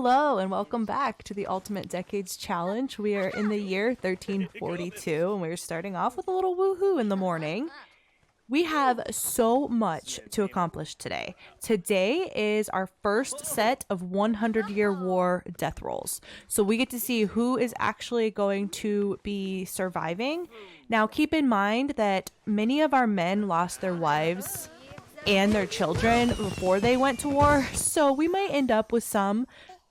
Hello and welcome back to the Ultimate Decades Challenge. We are in the year 1342 and we're starting off with a little woohoo in the morning. We have so much to accomplish today. Today is our first set of 100-year war death rolls. So we get to see who is actually going to be surviving. Now keep in mind that many of our men lost their wives and their children before they went to war. So we might end up with some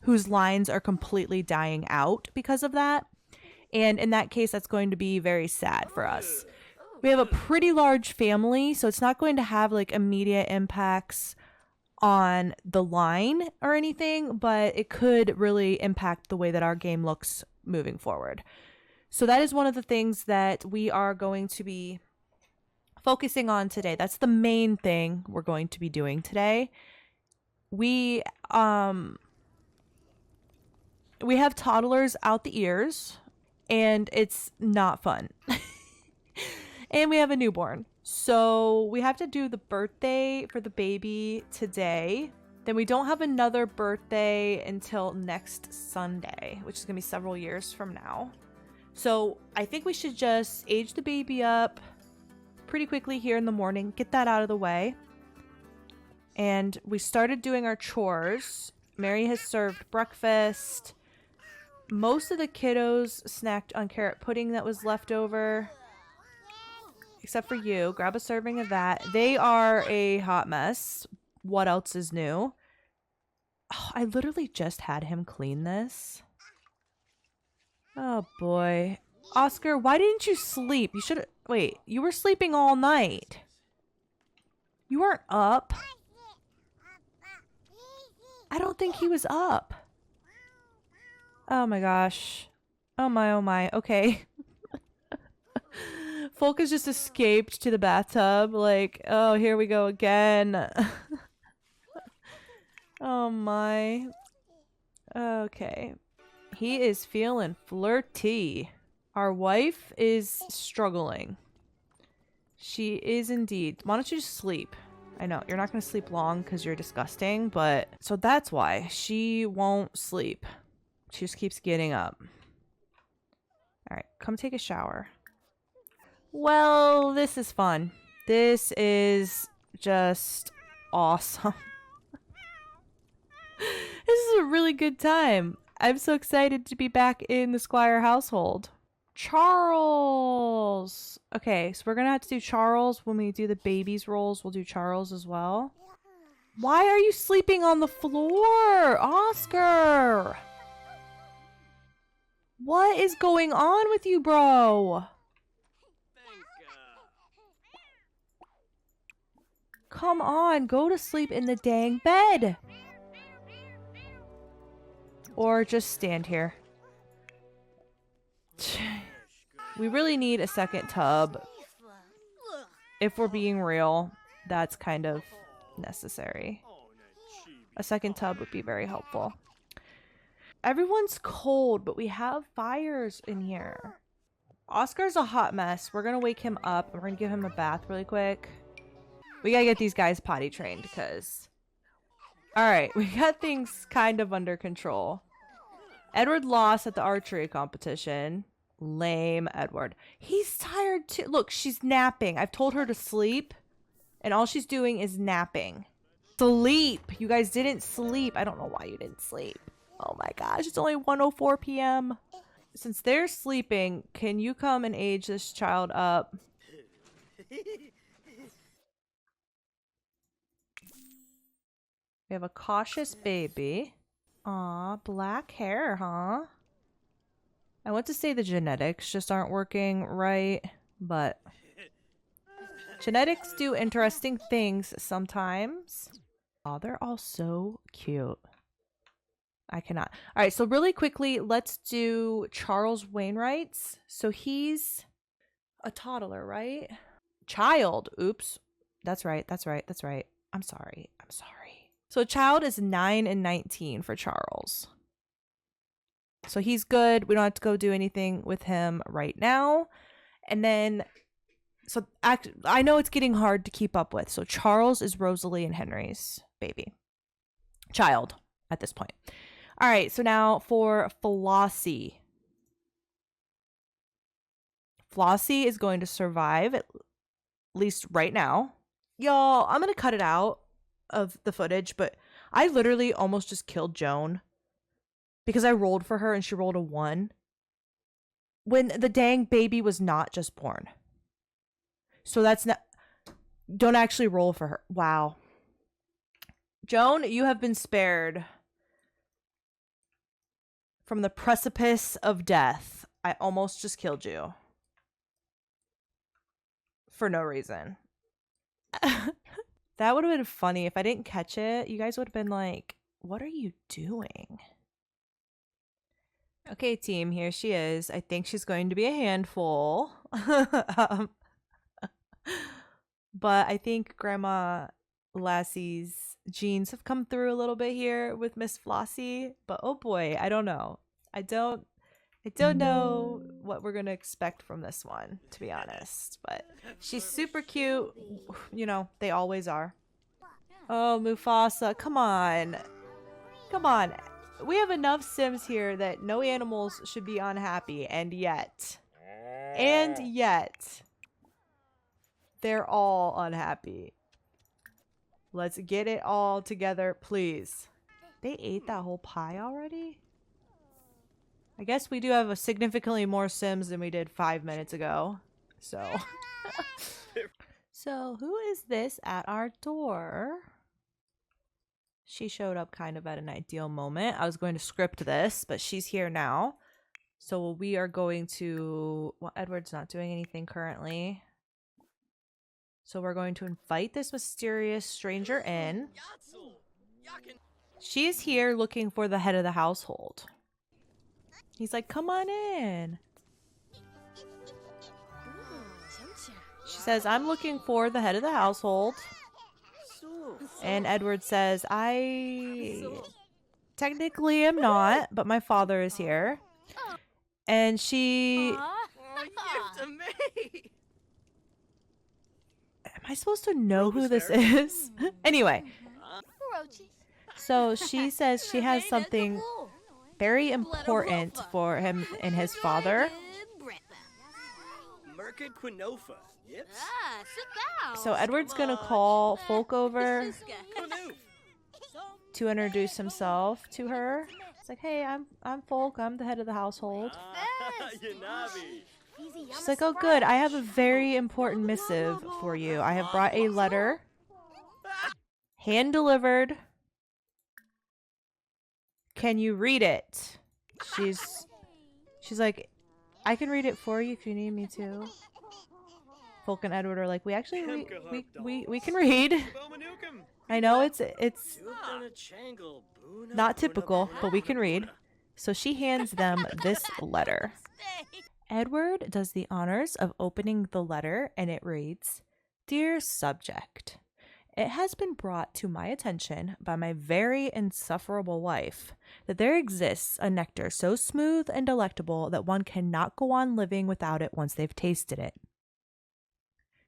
whose lines are completely dying out because of that. And in that case, that's going to be very sad for us. We have a pretty large family, so it's not going to have like immediate impacts on the line or anything, but it could really impact the way that our game looks moving forward. So that is one of the things that we are going to be focusing on today. That's the main thing we're going to be doing today. We have toddlers out the ears, and it's not fun. And we have a newborn. So we have to do the birthday for the baby today. Then we don't have another birthday until next Sunday, which is going to be several years from now. So I think we should just age the baby up pretty quickly here in the morning, get that out of the way. And we started doing our chores. Mary has served breakfast. Most of the kiddos snacked on carrot pudding that was left over. Except for you. Grab a serving of that. They are a hot mess. What else is new? Oh, I literally just had him clean this. Oh boy. Oscar, why didn't you sleep? You should. Wait, you were sleeping all night. You weren't up. I don't think he was up. Oh my gosh. Oh my, oh my. Okay. Folk has just escaped to the bathtub. Like, oh, here we go again. Oh my. Okay. He is feeling flirty. Our wife is struggling. She is indeed. Why don't you just sleep? I know, you're not going to sleep long because you're disgusting, but... So that's why she won't sleep. She just keeps getting up. Alright, come take a shower. Well, this is fun. This is just awesome. This is a really good time. I'm so excited to be back in the Squire household. Charles! Okay, so we're gonna have to do Charles when we do the baby's rolls. We'll do Charles as well. Why are you sleeping on the floor, Oscar? What is going on with you, bro? Come on, go to sleep in the dang bed. Or just stand here. We really need a second tub. If we're being real, that's kind of necessary. A second tub would be very helpful. Everyone's cold, but we have fires in here. Oscar's a hot mess. We're gonna wake him up. We're gonna give him a bath really quick. We gotta get these guys potty trained because... Alright, we got things kind of under control. Edward lost at the archery competition. Lame Edward. He's tired too. Look, she's napping. I've told her to sleep, and all she's doing is napping. Sleep! You guys didn't sleep. I don't know why you didn't sleep. Oh my gosh, it's only 1:04 p.m. Since they're sleeping, can you come and age this child up? We have a cautious baby. Aw, black hair, huh? I want to say the genetics just aren't working right, but genetics do interesting things sometimes. Oh, they're all so cute. I cannot. All right, so really quickly, let's do Charles Wainwright's. So he's a toddler, right? Child. Oops. That's right. That's right. That's right. I'm sorry. I'm sorry. So a child is 9 and 19 for Charles. So he's good. We don't have to go do anything with him right now. And then, so I know it's getting hard to keep up with. So Charles is Rosalie and Henry's baby. Child at this point. All right, so now for Flossie. Flossie is going to survive, at least right now. Y'all, I'm going to cut it out of the footage, but I literally almost just killed Joan because I rolled for her and she rolled a 1 when the dang baby was not just born. So that's not... Don't actually roll for her. Wow. Joan, you have been spared from the precipice of death. I almost just killed you. For no reason. That would have been funny. If I didn't catch it, you guys would have been like, what are you doing? Okay, team, here she is. I think she's going to be a handful. But I think Grandma Lassie's genes have come through a little bit here with Miss Flossie. But oh boy, I don't know. I don't know what we're gonna expect from this one, to be honest. But she's super cute. You know, they always are. Oh, Mufasa, come on. Come on. We have enough Sims here that no animals should be unhappy, and yet, they're all unhappy. Let's get it all together, please. They ate that whole pie already? I guess we do have a significantly more Sims than we did 5 minutes ago. So. So, who is this at our door? She showed up kind of at an ideal moment. I was going to script this, but she's here now. So we are going to... Well, Edward's not doing anything currently. So we're going to invite this mysterious stranger in. She's here looking for the head of the household. He's like, come on in. She says, I'm looking for the head of the household. And Edward says, I technically am not, but my father is here. And she... Am I supposed to know who this is? Anyway. So she says she has something very important for him and his father. So Edward's gonna call Folk over to introduce himself to her. It's like, hey, I'm Folk. I'm the head of the household. She's like, oh good, I have a very important missive for you. I have brought a letter, hand delivered. Can you read it? She's like, I can read it for you if you need me to. Folk and Edward are like, we actually we can read. I know it's not typical, but we can read. So she hands them this letter. Edward does the honors of opening the letter, and it reads, Dear Subject, it has been brought to my attention by my very insufferable wife that there exists a nectar so smooth and delectable that one cannot go on living without it once they've tasted it.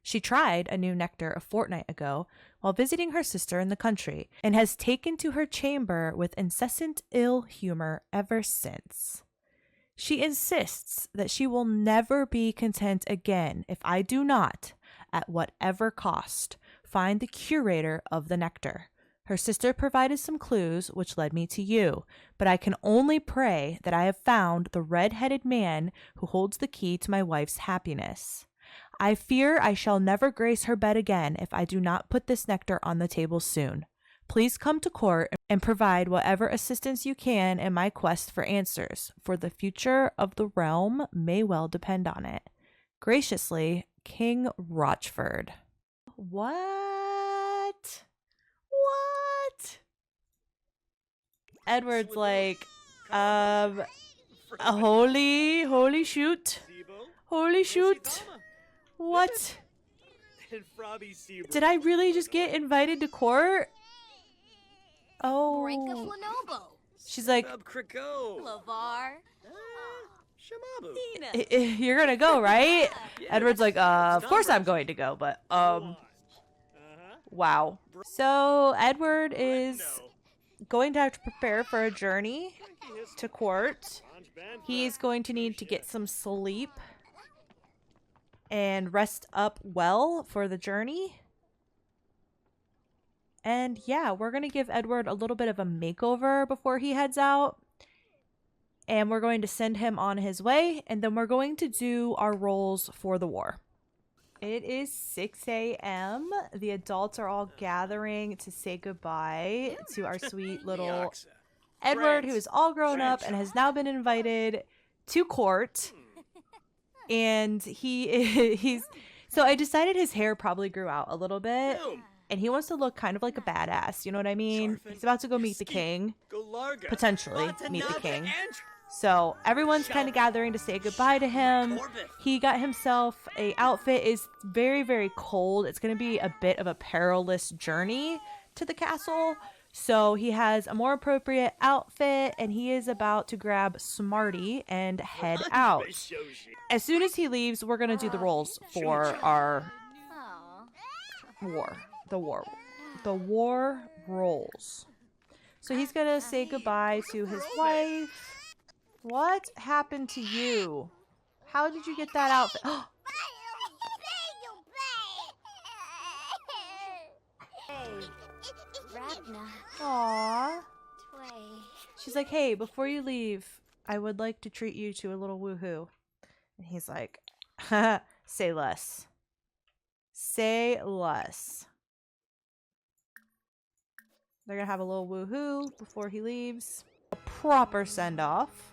She tried a new nectar a fortnight ago while visiting her sister in the country, and has taken to her chamber with incessant ill humor ever since. She insists that she will never be content again if I do not, at whatever cost, find the curator of the nectar. Her sister provided some clues which led me to you, but I can only pray that I have found the red-headed man who holds the key to my wife's happiness. I fear I shall never grace her bed again if I do not put this nectar on the table soon. Please come to court and provide whatever assistance you can in my quest for answers, for the future of the realm may well depend on it. Graciously, King Rochford. What? What? Edward's like, holy shoot. Holy shoot. What? Did I really just get invited to court? Oh. She's like, you're gonna go, right? Edward's like, of course I'm going to go, but, wow. So, Edward is going to have to prepare for a journey to court. He's going to need to get some sleep and rest up well for the journey. And yeah, we're going to give Edward a little bit of a makeover before he heads out. And we're going to send him on his way. And then we're going to do our roles for the war. It is 6 a.m. The adults are all gathering to say goodbye to our sweet little Edward, who is all grown up and has now been invited to court. And he's... So I decided his hair probably grew out a little bit. And he wants to look kind of like a badass. You know what I mean? He's about to go meet the king. Potentially meet the king. So everyone's kind of gathering to say goodbye to him. He got himself a outfit. It's very, very cold. It's going to be a bit of a perilous journey to the castle. So he has a more appropriate outfit and he is about to grab Smarty and head out. As soon as he leaves, we're going to do the rolls for our war. The war rolls. So he's going to say goodbye to his wife. What happened to you? How did you get that outfit? Aww. She's like, hey, before you leave, I would like to treat you to a little woohoo. And he's like, say less. Say less. They're gonna have a little woohoo before he leaves. A proper send-off.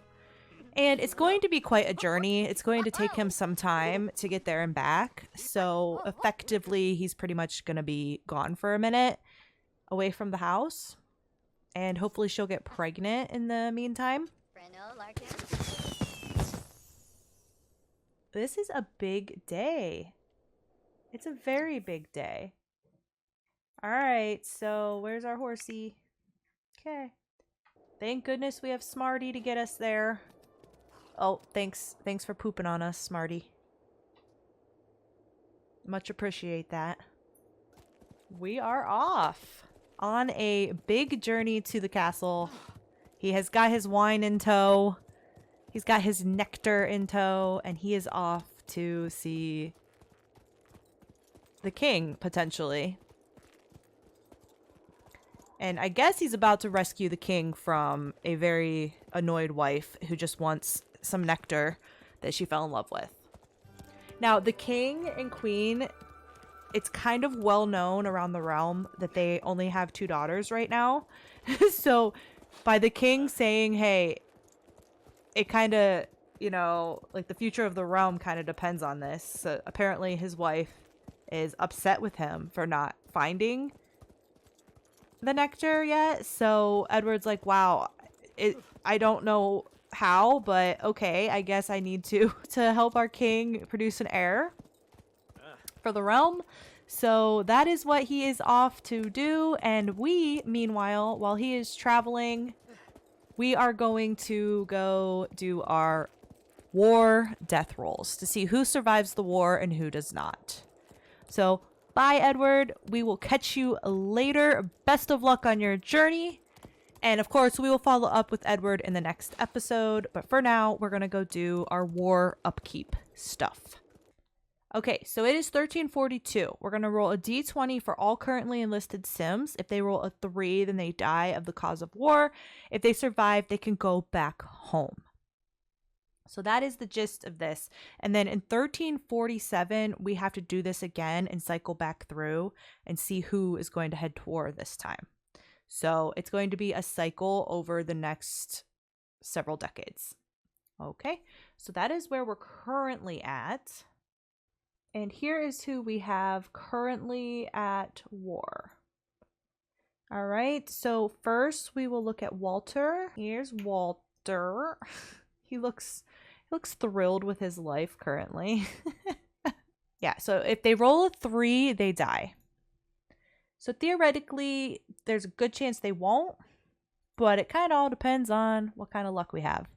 And it's going to be quite a journey. It's going to take him some time to get there and back. So effectively, he's pretty much going to be gone for a minute away from the house. And hopefully she'll get pregnant in the meantime. This is a big day. It's a very big day. All right, so where's our horsey? Okay. Thank goodness we have Smarty to get us there. Oh, thanks for pooping on us, Smarty. Much appreciate that. We are off on a big journey to the castle. He has got his wine in tow. He's got his nectar in tow, and he is off to see the king, potentially. And I guess he's about to rescue the king from a very annoyed wife who just wants some nectar that she fell in love with. Now, the king and queen, it's kind of well known around the realm that they only have 2 daughters right now. So by the king saying, hey, it kind of, you know, like the future of the realm kind of depends on this. So apparently his wife is upset with him for not finding the nectar yet. So Edward's like, wow, I don't know how, but okay, I guess I need to help our king produce an heir for the realm. So that is what he is off to do. And we, meanwhile, while he is traveling, we are going to go do our war death rolls to see who survives the war and who does not. So bye, Edward. We will catch you later. Best of luck on your journey. And of course, we will follow up with Edward in the next episode. But for now, we're going to go do our war upkeep stuff. Okay, so it is 1342. We're going to roll a d20 for all currently enlisted Sims. If they roll a 3, then they die of the cause of war. If they survive, they can go back home. So that is the gist of this. And then in 1347, we have to do this again and cycle back through and see who is going to head to war this time. So it's going to be a cycle over the next several decades. Okay, so that is where we're currently at. And here is who we have currently at war. All right, so first we will look at Walter. Here's Walter. He looks thrilled with his life currently. Yeah, so if they roll a 3, they die. So theoretically, there's a good chance they won't, but it kind of all depends on what kind of luck we have.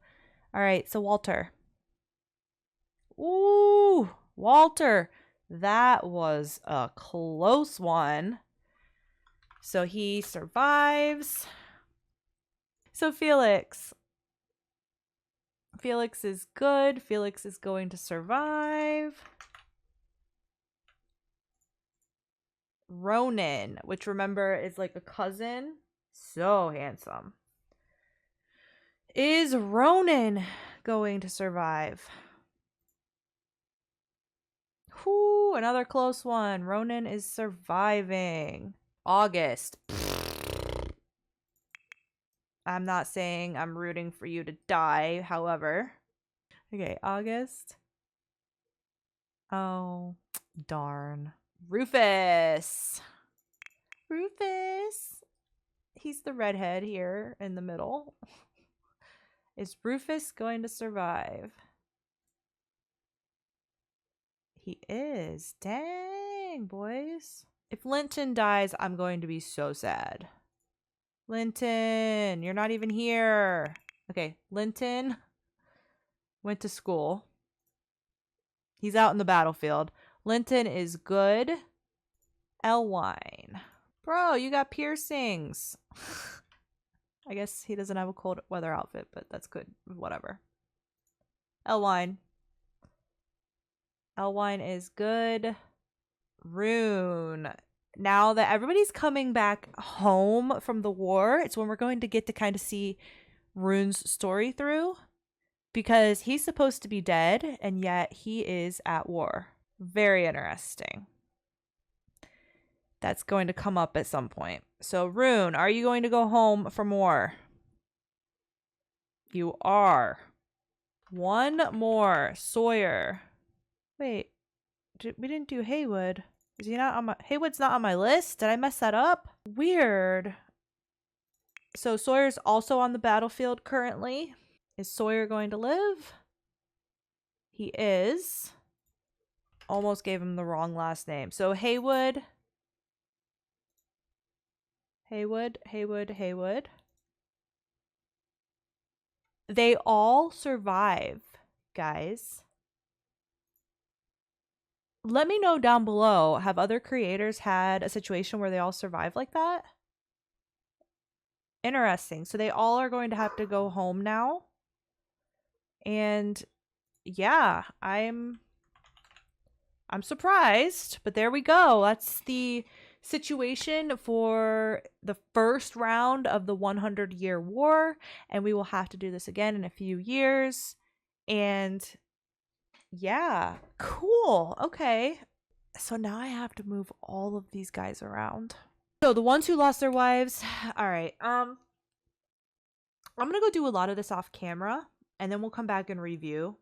All right, so Walter. Ooh, Walter. That was a close one. So he survives. So Felix is good. Felix is going to survive. Ronan, which remember is like a cousin. So handsome. Is Ronan going to survive? Whoo, another close one. Ronan is surviving. August. I'm not saying I'm rooting for you to die, however. Okay, August. Oh, darn. Rufus. He's the redhead here in the middle. Is Rufus going to survive? He is. Dang, boys. If Linton dies, I'm going to be so sad. Linton, you're not even here. Okay, Linton went to school. He's out in the battlefield. Linton is good. Elwine. Bro, you got piercings. I guess he doesn't have a cold weather outfit, but that's good. Whatever. Elwine. Elwine is good. Rune. Now that everybody's coming back home from the war, it's when we're going to get to kind of see Rune's story through. Because he's supposed to be dead, and yet he is at war. Very interesting. That's going to come up at some point. So, Rune, are you going to go home from war? You are. One more. Sawyer. Wait. We didn't do Haywood. Is he not on my... Haywood's not on my list? Did I mess that up? Weird. So, Sawyer's also on the battlefield currently. Is Sawyer going to live? He is. Almost gave him the wrong last name. So, Haywood. They all survive, guys. Let me know down below. Have other creators had a situation where they all survive like that? Interesting. So they all are going to have to go home now. And yeah, I'm surprised, but there we go. That's the situation for the first round of the 100-year war, and we will have to do this again in a few years. And yeah, cool. Okay. So now I have to move all of these guys around. So the ones who lost their wives. All right. I'm going to go do a lot of this off camera, and then we'll come back and review.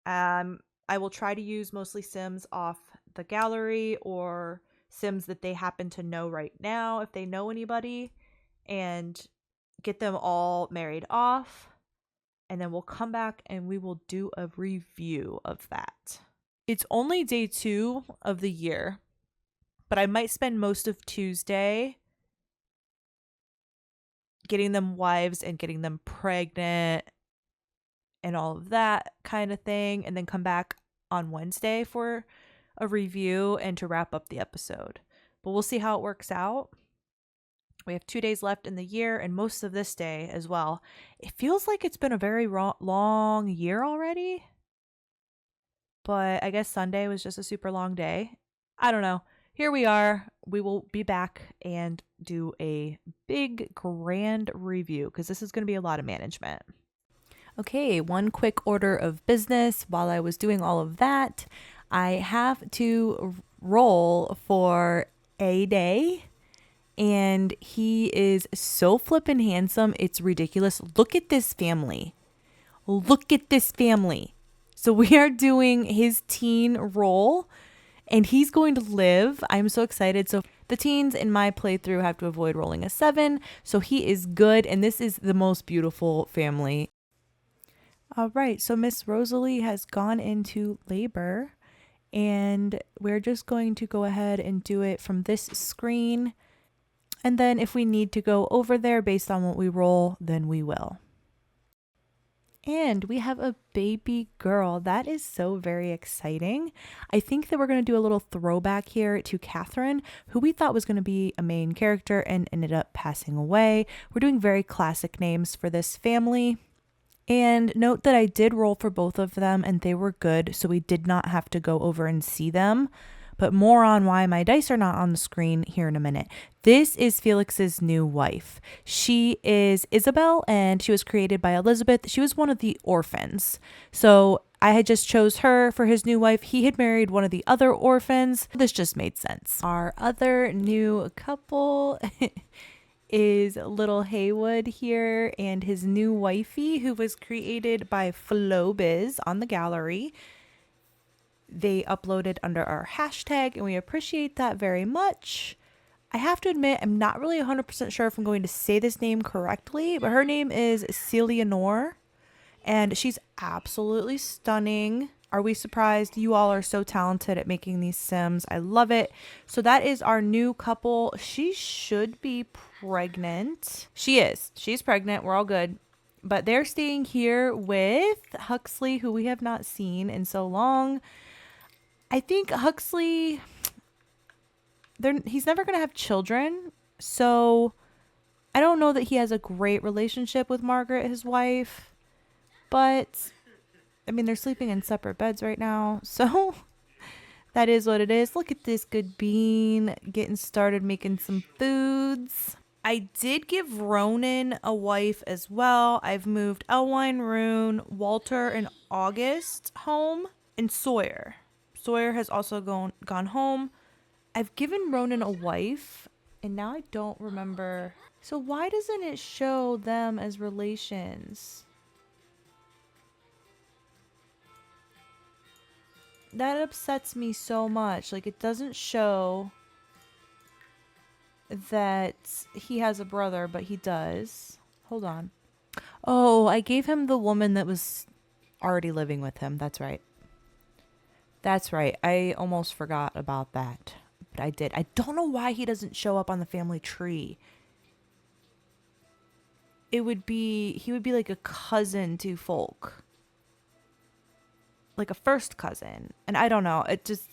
I will try to use mostly Sims off the gallery or Sims that they happen to know right now, if they know anybody, and get them all married off. And then we'll come back and we will do a review of that. It's only day 2 of the year, but I might spend most of Tuesday getting them wives and getting them pregnant and all of that kind of thing, and then come back on Wednesday for a review and to wrap up the episode. But we'll see how it works out. We have 2 days left in the year and most of this day as well. It feels like it's been a very long year already, but I guess Sunday was just a super long day. I don't know. Here we are. We will be back and do a big grand review because this is going to be a lot of management. Okay, one quick order of business. While I was doing all of that, I have to roll for a day, and he is so flippin' handsome. It's ridiculous. Look at this family. Look at this family. So we are doing his teen role, and he's going to live. I'm so excited. So the teens in my playthrough have to avoid rolling a 7, so he is good, and this is the most beautiful family. All right, so Miss Rosalie has gone into labor, and we're just going to go ahead and do it from this screen. And then if we need to go over there based on what we roll, then we will. And we have a baby girl. That is so very exciting. I think that we're going to do a little throwback here to Catherine, who we thought was going to be a main character and ended up passing away. We're doing very classic names for this family. And note that I did roll for both of them and they were good, so we did not have to go over and see them. But more on why my dice are not on the screen here in a minute. This is Felix's new wife. She is Isabel and she was created by Elizabeth. She was one of the orphans. So I had just chose her for his new wife. He had married one of the other orphans. This just made sense. Our other new couple is little Haywood here and his new wifey, who was created by Flobiz on the gallery. They uploaded under our hashtag and we appreciate that very much. I have to admit, I'm not really 100% sure if I'm going to say this name correctly, but her name is Celianor and she's absolutely stunning. Are we surprised? You all are so talented at making these Sims. I love it. So that is our new couple. She should be pregnant. She is. She's pregnant. We're all good. But they're staying here with Huxley, who we have not seen in so long. I think Huxley, he's never going to have children. So I don't know that he has a great relationship with Margaret, his wife. But I mean, they're sleeping in separate beds right now, so that is what it is. Look at this good bean getting started making some foods. I did give Ronan a wife as well. I've moved Elwine, Rune, Walter, and August home, and Sawyer. Sawyer has also gone home. I've given Ronan a wife, and now I don't remember. So why doesn't it show them as relations? That upsets me so much. Like, it doesn't show that he has a brother, but he does. Hold on. Oh, I gave him the woman that was already living with him. That's right. That's right. I almost forgot about that. But I did. I don't know why he doesn't show up on the family tree. He would be like a cousin to Folk. Like a first cousin. And I don't know. It just,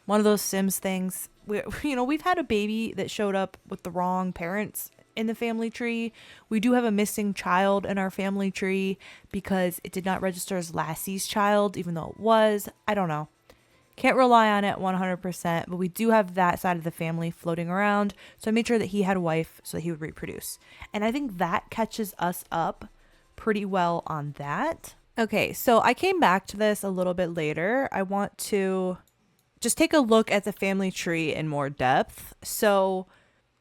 one of those Sims things. We've had a baby that showed up with the wrong parents in the family tree. We do have a missing child in our family tree because it did not register as Lassie's child, even though it was. I don't know. Can't rely on it 100%, but we do have that side of the family floating around. So I made sure that he had a wife so that he would reproduce. And I think that catches us up pretty well on that. Okay, so I came back to this a little bit later. I want to just take a look at the family tree in more depth. So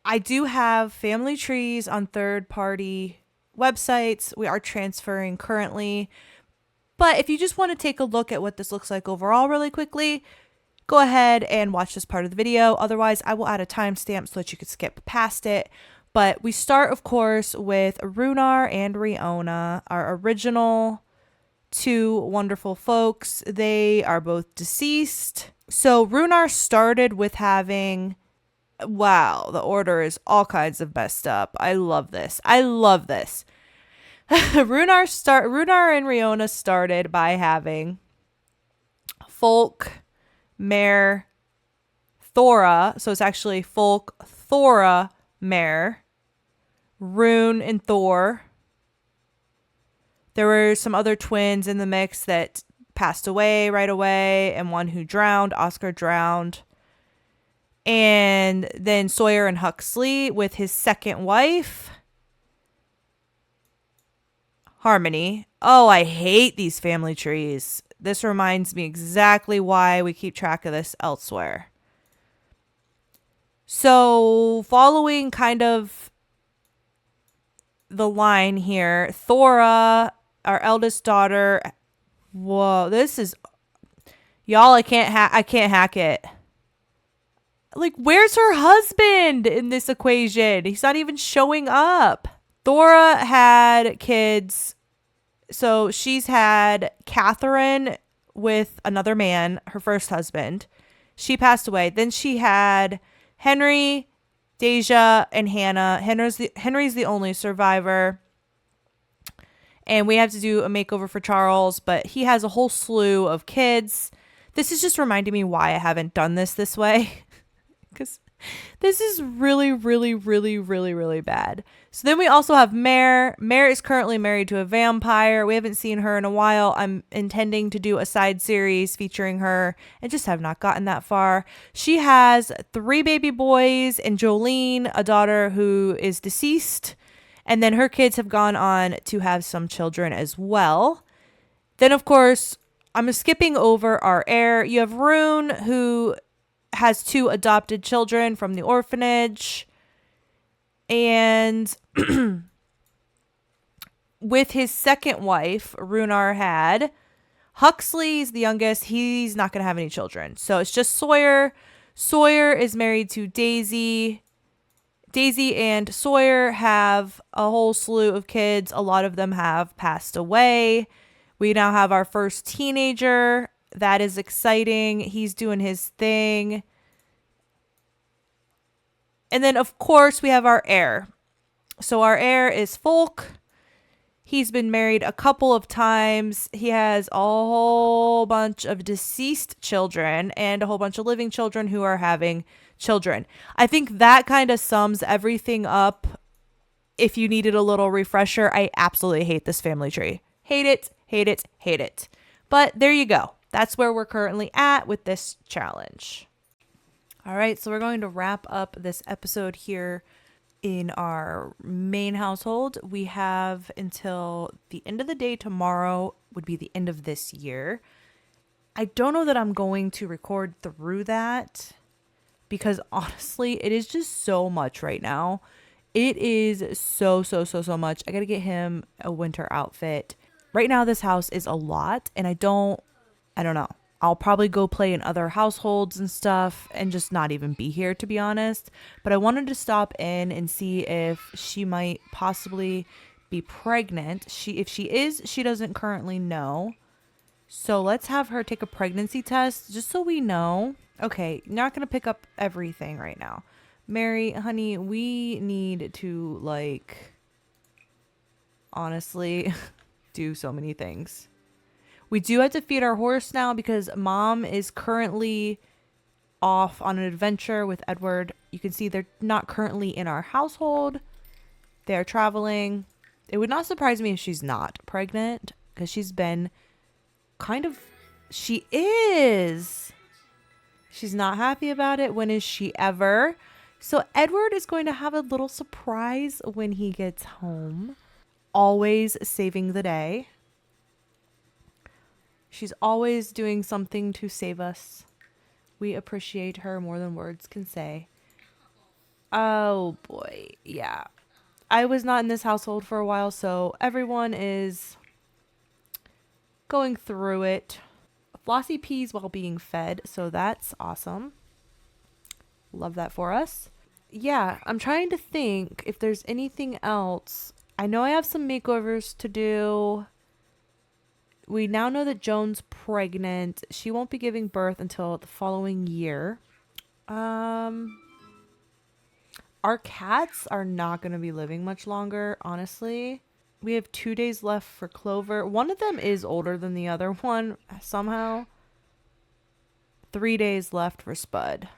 I do have family trees on third-party websites. We are transferring currently. But if you just want to take a look at what this looks like overall really quickly, go ahead and watch this part of the video. Otherwise, I will add a timestamp so that you could skip past it. But we start, of course, with Runar and Riona, our original two wonderful folks. They are both deceased. So Runar started with having, wow, the order is all kinds of messed up. I love this. I love this. Runar and Riona started by having Folk, Mare, Thora. So it's actually Folk, Thora, Mare, Rune, and Thor. There were some other twins in the mix that passed away right away, and one who drowned. Oscar drowned. And then Sawyer and Huxley with his second wife, Harmony. Oh, I hate these family trees. This reminds me exactly why we keep track of this elsewhere. So, following kind of the line here, Thora, our eldest daughter. Whoa, this is, y'all, I can't hack it. Like, where's her husband in this equation? He's not even showing up. Thora had kids. So she's had Catherine with another man, her first husband. She passed away. Then she had Henry, Deja, and Hannah. Henry's the only survivor. And we have to do a makeover for Charles, but he has a whole slew of kids. This is just reminding me why I haven't done this way. Because this is really, really, really, really, really bad. So then we also have Mare. Mare is currently married to a vampire. We haven't seen her in a while. I'm intending to do a side series featuring her and just have not gotten that far. She has 3 baby boys and Jolene, a daughter who is deceased. And then her kids have gone on to have some children as well. Then, of course, I'm skipping over our heir. You have Rune, who has 2 adopted children from the orphanage. And with his second wife, Runar had, Huxley's the youngest. He's not going to have any children. So it's just Sawyer. Sawyer is married to Daisy. Daisy and Sawyer have a whole slew of kids. A lot of them have passed away. We now have our first teenager. That is exciting. He's doing his thing. And then, of course, we have our heir. So our heir is Folk. He's been married a couple of times. He has a whole bunch of deceased children and a whole bunch of living children who are having children. I think that kind of sums everything up. If you needed a little refresher, I absolutely hate this family tree. Hate it, hate it, hate it. But there you go. That's where we're currently at with this challenge. All right, so we're going to wrap up this episode here in our main household. We have until the end of the day tomorrow would be the end of this year. I don't know that I'm going to record through that because honestly, it is just so much right now. It is so much. I got to get him a winter outfit. Right now, this house is a lot and I don't know. I'll probably go play in other households and stuff and just not even be here, to be honest. But I wanted to stop in and see if she might possibly be pregnant. If she is, she doesn't currently know. So let's have her take a pregnancy test just so we know. Okay, not going to pick up everything right now. Mary, honey, we need to, honestly, do so many things. We do have to feed our horse now because Mom is currently off on an adventure with Edward. You can see they're not currently in our household. They're traveling. It would not surprise me if she's not pregnant because she's been she is. She's not happy about it. When is she ever? So Edward is going to have a little surprise when he gets home. Always saving the day. She's always doing something to save us. We appreciate her more than words can say. Oh boy, yeah. I was not in this household for a while, so everyone is going through it. Flossie pees while being fed, so that's awesome. Love that for us. Yeah, I'm trying to think if there's anything else. I know I have some makeovers to do. We now know that Joan's pregnant. She won't be giving birth until the following year. Our cats are not going to be living much longer, honestly. We have 2 days left for Clover. One of them is older than the other one, somehow. 3 days left for Spud.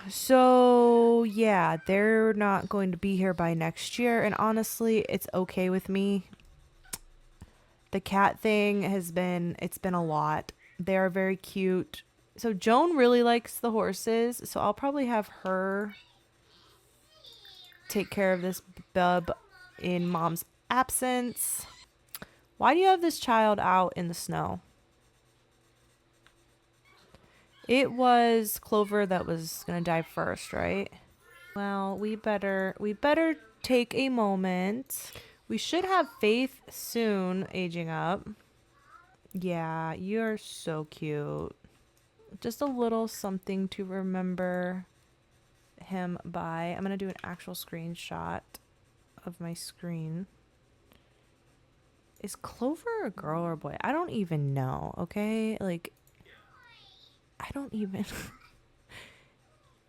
So, yeah, they're not going to be here by next year. And honestly, it's okay with me. The cat thing it's been a lot. They are very cute. So Joan really likes the horses. So I'll probably have her take care of this bub in Mom's absence. Why do you have this child out in the snow? It was Clover that was going to die first, right? Well, we better take a moment. We should have Faith soon aging up. Yeah, you're so cute. Just a little something to remember him by. I'm going to do an actual screenshot of my screen. Is Clover a girl or a boy? I don't even know, okay? I don't even...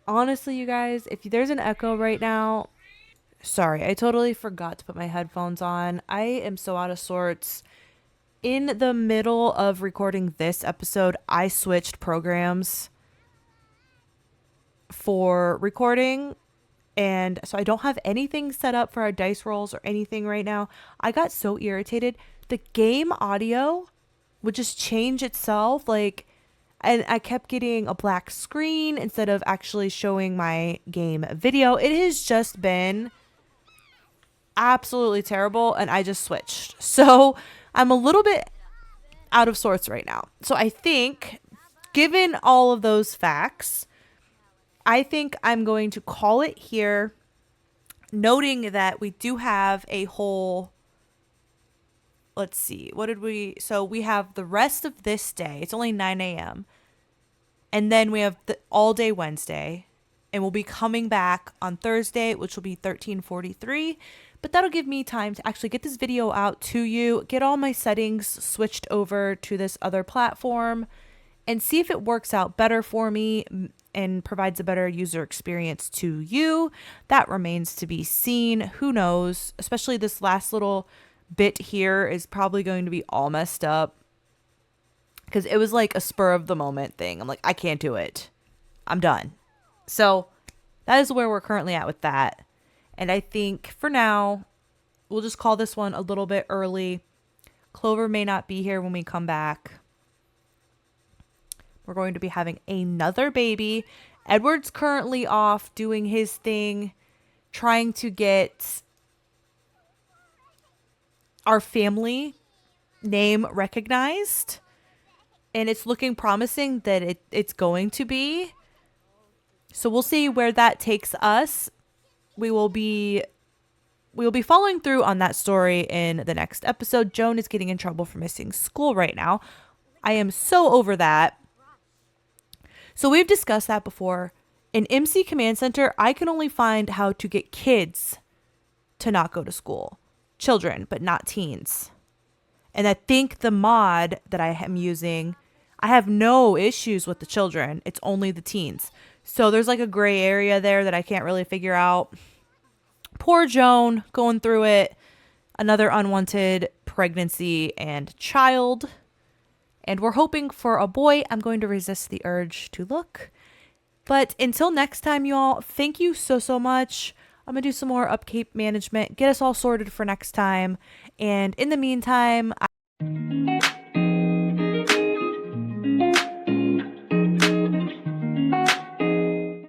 Honestly, you guys, if there's an echo right now, Sorry, I totally forgot to put my headphones on. I am so out of sorts. In the middle of recording this episode, I switched programs for recording. And so I don't have anything set up for our dice rolls or anything right now. I got so irritated. The game audio would just change itself. And I kept getting a black screen instead of actually showing my game video. It has just been absolutely terrible, and I just switched. So I'm a little bit out of sorts right now. So I think, given all of those facts, I think I'm going to call it here, noting that we do have a whole, let's see, so we have the rest of this day. It's only 9 a.m. And then we have the all day Wednesday, and we'll be coming back on Thursday, which will be 13:43. But that'll give me time to actually get this video out to you, get all my settings switched over to this other platform, and see if it works out better for me and provides a better user experience to you. That remains to be seen. Who knows? Especially this last little bit here is probably going to be all messed up because it was like a spur of the moment thing. I'm like, I can't do it. I'm done. So that is where we're currently at with that. And I think for now, we'll just call this one a little bit early. Clover may not be here when we come back. We're going to be having another baby. Edward's currently off doing his thing, trying to get our family name recognized. And it's looking promising that it's going to be. So we'll see where that takes us. We will be following through on that story in the next episode. Joan is getting in trouble for missing school right now. I am so over that. So we've discussed that before. In MC Command Center, I can only find how to get kids to not go to school. Children, but not teens. And I think the mod that I am using, I have no issues with the children. It's only the teens. So there's like a gray area there that I can't really figure out. Poor Joan going through it. Another unwanted pregnancy and child. And we're hoping for a boy. I'm going to resist the urge to look. But until next time, y'all, thank you so much. I'm going to do some more upkeep management, get us all sorted for next time. And in the meantime,